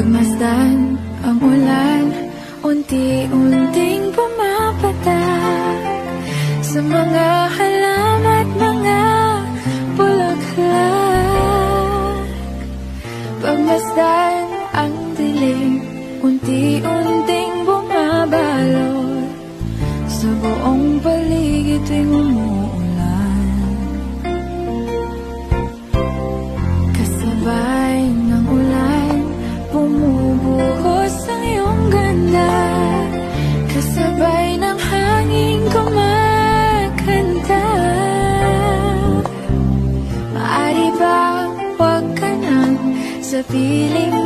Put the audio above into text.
Pagmasdan ang ulan, unti-unting pumapatak sa mga halaman at mga bulaklak. Pagmasdan ang dilim, unti-unting bumabalot sa buong paligid tuwing umuulan. Kasabay ng ulan, bumubuhos ang iyong ganda. Kasabay ng hangin kumakanta. Maaari ba huwag ka nang sa piling